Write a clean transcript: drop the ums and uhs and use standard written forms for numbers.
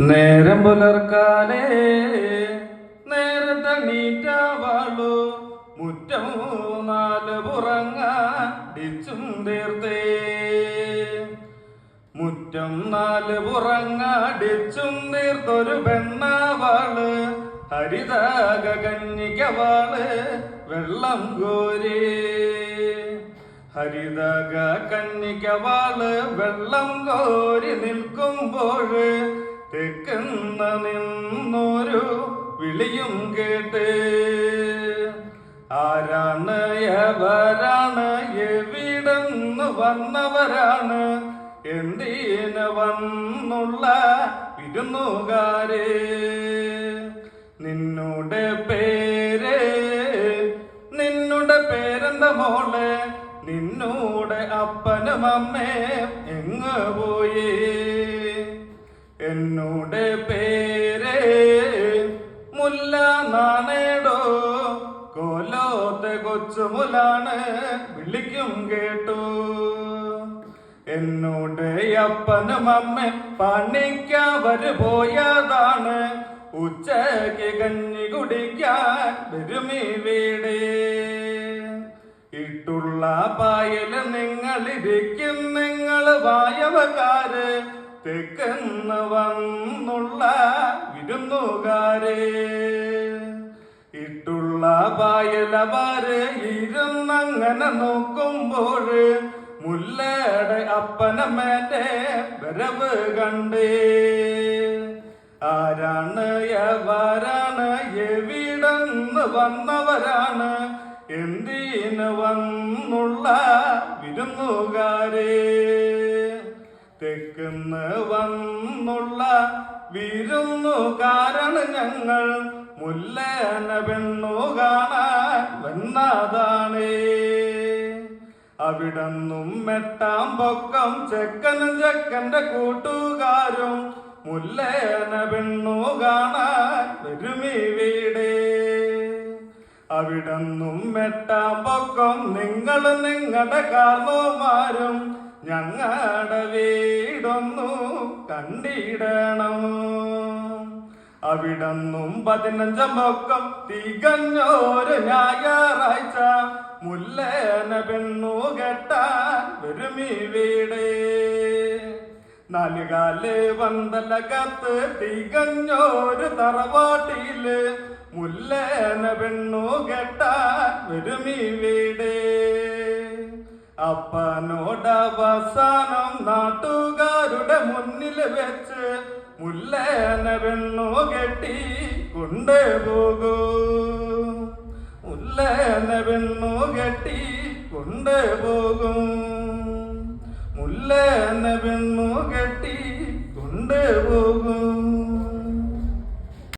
നേരം പുലർക്കാലേ നേരത്തണീറ്റാവാളു മുറ്റം നാല് പുറങ്ങടിച്ചും തീർത്തേ. മുറ്റം നാല് പുറങ്ങടിച്ചും തീർത്തൊരു പെണ്ണാവാള് ഹരിതക കഞ്ഞിക്കവാള് വെള്ളം കോരി. ഹരിതക കഞ്ഞിക്കവാള് വെള്ളം കോരി നിൽക്കുമ്പോൾ തെക്കുന്ന നിന്നൊരു വിളിയും കേട്ട്. ആരാണ് എവരാണ് എവിടെന്ന് വന്നവരാണ് എന്തിന് വന്നുള്ള വിരുന്നുകാരെ. നിന്നുടെ പേരെന്താ മോളെ, നിന്നൂടെ അപ്പനും അമ്മേ എങ്ങ് പോയേ. എന്നോട് പേര് മുല്ല നാണേടോ, കോലോത്തെ കൊച്ചുമുലാണ് വിളിക്കും കേട്ടു. എന്നോട് അപ്പനും അമ്മ പണിക്കവര് പോയതാണ്, ഉച്ചയ്ക്ക് കഞ്ഞി കുടിക്കാൻ വരുമീ വീട്. ഇട്ടുള്ള പായല് നിങ്ങളിരിക്കും നിങ്ങൾ വായവക്കാര്, തെക്കന്ന് വന്നുള്ള വിരുന്നുകാരെ. ഇട്ടുള്ള പായലവര് ഇരുന്നങ്ങനെ നോക്കുമ്പോൾ മുല്ലയുടെ അപ്പനമ്മേന്റെ വരവ് കണ്ടേ. ആരാണ് എവരാണ് എവിടെന്ന് വന്നവരാണ് എന്തിന് വന്നുള്ള വിരുന്നുകാരെ. തെക്കുന്ന് വന്നുള്ള വിരുന്നുകാരാണ് ഞങ്ങൾ, മുല്ലേന പെണ്ണു കാണാൻ വന്നതാണേ. അവിടന്നും മെട്ടാം പൊക്കം ചെക്കനും ചെക്കന്റെ കൂട്ടുകാരും മുല്ലേന പെണ്ണു കാണാൻ വരുമീ വീടേ. അവിടന്നും മെട്ടാം പൊക്കം നിങ്ങളുടെ കാർന്നോമാരും ഞങ്ങളുടെ വീടൊന്നു കണ്ടിടണം. അവിടന്നും 15 പൊക്കം തികഞ്ഞോര് ഞായറാഴ്ച മുല്ലേന പെണ്ണു കെട്ടാൻ വരുമീ വീട്. 4 കാല് പന്തലകത്ത് തികഞ്ഞോര് തറവാട്ടില് മുല്ലേന പെണ്ണു കെട്ടാൻ വരുമീ വീട്. അപ്പനോടവസാനം നാട്ടുകാരുടെ മുന്നിൽ വെച്ച് മുല്ലേന പെണ്ണു കെട്ടി കൊണ്ടുപോകൂ. മുല്ലേന പെണ്ണു കെട്ടി കൊണ്ടുപോകും. മുല്ലേന പെണ്ണു